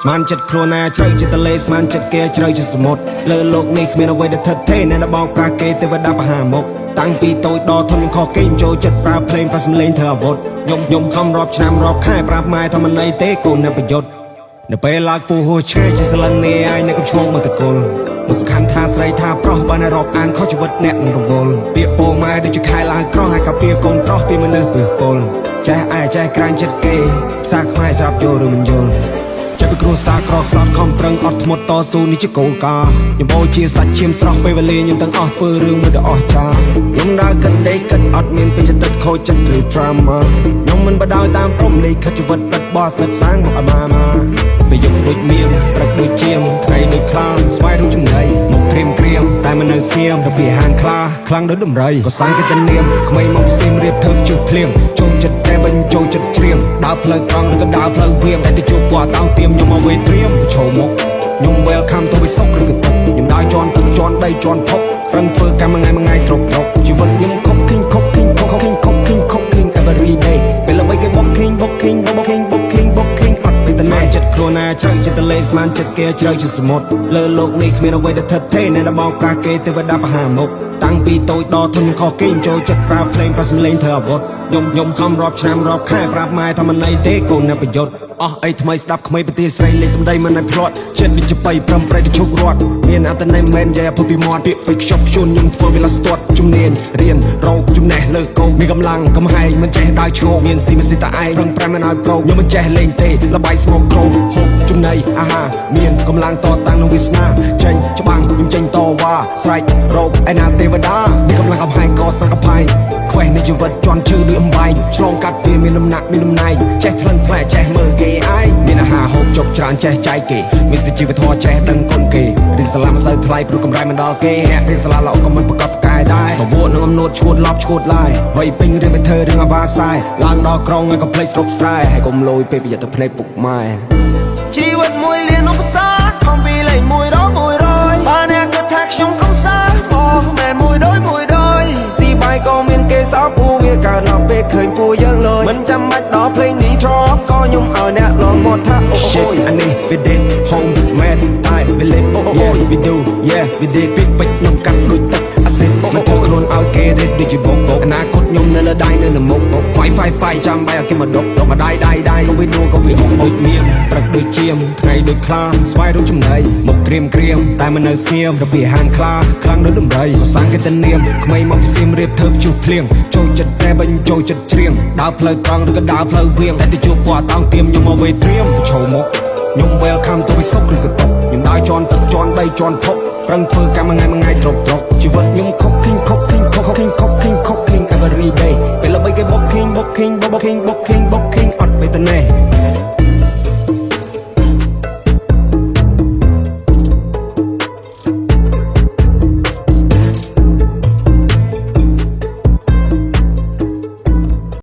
ស្មានចិត្តខ្លួនណាជ្រៅចិត្តលេស្មានចិត្តគេជ្រៅចិត្តសមុទ្រលើលោកនេះគ្មានអ្វីដែលថិតថេរណែបងប្រាគេទេវតាបហាមុខតាំងពីតូចដល់ធំខ្ញុំខុសគេចូលចិត្តប្រើភ្លេងប្រើសំឡេងធ្វើអាវុធខ្ញុំខំរាប់ឆ្នាំរាប់ខែប្រាប់ម៉ែថាមិនអីទេកូនអ្នកប្រយុទ្ធនៅពេលឡើងពូហួឆ្ងាយជាស្លឹងនេះឯងនៅកំឈ្មោះមកតកុលមិនសំខាន់ថាស្រីថាប្រុសបើនៅរាប់អានខុសជីវិតអ្នកនឹងរវល់ពាក្យពោម៉ែដូចជាខែឡើងក្រោះហើយក៏ពាក្យកូនប្រុសពីមនុស្សពឹសពលចេះឯចេះក្រាញ់ចិត្តគេផ្សារខ្មែរស្រាប់យល់ឬមិនយល់ចិត្តពីគ្រួសារក្រសត់ខំប្រឹងអត់ធ្មត់តស៊ូនេះជាគោលការណ៍ខ្ញុំបោជាសាច់ឈាមស្រស់ពេលវេលាខ្ញុំទាំងអស់ធ្វើរឿងមួយដ៏អស្ចារ្យខ្ញុំដើរគិតដេកគិតអត់មានពេញចិត្តខូចចិត្តឬ drama ខ្ញុំមិនបដោយតាមព្រំលេខខិតជីវិតបិទបោះសិតសាងមកអាមាពេលយប់ដូចមៀងព្រឹកដូចជាមថ្ងៃដូចខ្លាស្វាយដូចចំណៃមកក្រៀមតែមិននៅសៀមទៅពីហានខ្លាំងដូចដំរីក៏សាំងគេទៅនាមក្មេងមកពីសៀមរៀបធ្វើជុះភ្លៀងចូលចិត្តតែបាញ់ចូលចិត្តច្រៀងដើរផ្លូវត្រង់ឬក៏ដើរផ្លូវវៀងតែទៅជួបគាត់តោងទៀមខ្ញុំមកវេត្រៀមឈោមុខខ្ញុំ welcome ទៅវិសុខឬក៏ទុកខ្ញុំដើរជន់ទឹកជន់ដីជន់ភពប្រឹងធ្វើកម្មថ្ងៃទ្រពជីវិតខ្ញុំខុបឃើញ every day ពេលល្បីគេបុកឃើញអត់ពេលតណាចិត្តខ្លួនណាជ្រៅចិត្តលេស្មានចិត្តគេជ្រៅជាសមុទ្រលើលោកនេះគ្មានអ្វីដែលថិតថេរណែបងប្រាគេទេវតាបហាមុខតាំងពីតូចដល់ធំខ្ញុំខុសគេចូលចិត្តប្រើភ្លេងប្រើសំឡេងធ្វើអាវុធខ្ញុំខំរាប់ឆ្នាំរាប់ខែប្រាប់ម៉ែថាមិនអីទេកូនអ្នកប្រយុទ្ធអស់អីថ្មីស្ដាប់ក្មេងប្រទាស្រីលេខសំដីមិនឲ្យភ្លាត់ចិត្តវិជ្ជាបៃប្រំប្រែទៅជោគរត់មានអត្តន័យមិននិយាយអពុពីមាត់ពាក្យពេចខ្ជប់ខ្ជួនខ្ញុំធ្វើវាឡាស្ទាត់ជំនាញរៀនរោគចំណេះលើកោមានកម្លាំងកំហែងមិនចេះដើរឈោមានស៊ីមិនស៊ីតាឯងប្រឹងប្រែមិនឲ្យប្រូខ្ញុំមិនចេះលេងទេលបាយស្មោកក្រុមហូបចំណីអាហារមានកម្លាំងតតាំងនឹងវាសនាចេញច្បាំងខ្ញុំចេញតវ៉ាស្រែករោគឯណាទេវតាមានកម្លាំងកំហែងក៏សង្កផៃខ្វេះនៃជីវិតជន់ឈឺដូចអំបែងឆ្លងកាត់វាមានដំណាក់មានតំណែងចេះថ្លឹងថ្លែចេះមើលគេឯងមានអាហារហូបចុកច្រើនចេះចែកគេមានជីវធម៌ចេះដឹងគុណគេរៀនសាលាមិនសូវថ្លៃព្រោះកម្រៃមិនដល់គេអ្នករៀនសាលាល្អក៏មិនប្រកបកាយដែរប្រវត្តិនឹងអំនួតឈួតឡប់ឈួតឡាយវ័យពេញរៀនទៅធ្វើរឿងអាបាសាយឡើងដល់ក្រុងហើយក៏ភ្លេចស្រុកស្រែហើយកុំលយពេលប្រយ័ត្នទៅភ្នែកពុកម៉ែជីវិតមួយលានឧបសគ្គខំពីលេខ100បើអ្នកគិតថាខ្ញុំកំសាបងមែនមួយដូចស៊ីបាយក៏មានគេសោកពូវាកើតដល់ពេលឃើញពូយើងលយមិនចាំបាច់ដល់ភ្លេងនេះត្រប់ក៏ខ្ញុំឲ្យអ្នកលងមាត់ថាអូយអានេះ we did home man I we live yeah we do yeah we did ពេកខ្ញុំកាត់ដូចទឹកអាស៊ីតមិនធ្វើខ្លួនឲ្យគេរេដូចជាបោកអនាគតខ្ញុំនៅលើដៃនៅមុខ fight ចាំបាយឲ្យគេមកដុកមកដៃក៏វាដូរក៏វាហុកដូចមានព្រឹកដូចជាមថ្ងៃដូចខ្លាស្វាយដូចចំណៃមកក្រៀមតែមិននៅសៀមទៅពីហានខ្លាំងដូចដំរីក៏សាំងគេទៅនាមក្មេងមកពីសៀមរៀបធ្វើជុះភ្លៀងចូលចិត្តតែបាញ់ចូលចិត្តច្រៀងដើរផ្លូវត្រង់ឬក៏ដើរផ្លូវវៀងតែទៅជួបគាត់តោងទៀមខ្ញុំមកវេត្រៀមឈោមុខខ្ញុំ welcome ទៅវិសុខឬក៏ទុកខ្ញុំដើរជន់ទឹកជន់ដីជន់ភពប្រឹងធ្វើកម្មថ្ងៃទ្រពជីវិតខ្ញុំខុបឃើញ every day ពេលល្បីគេបុកឃើញអត់ពេលតណេះ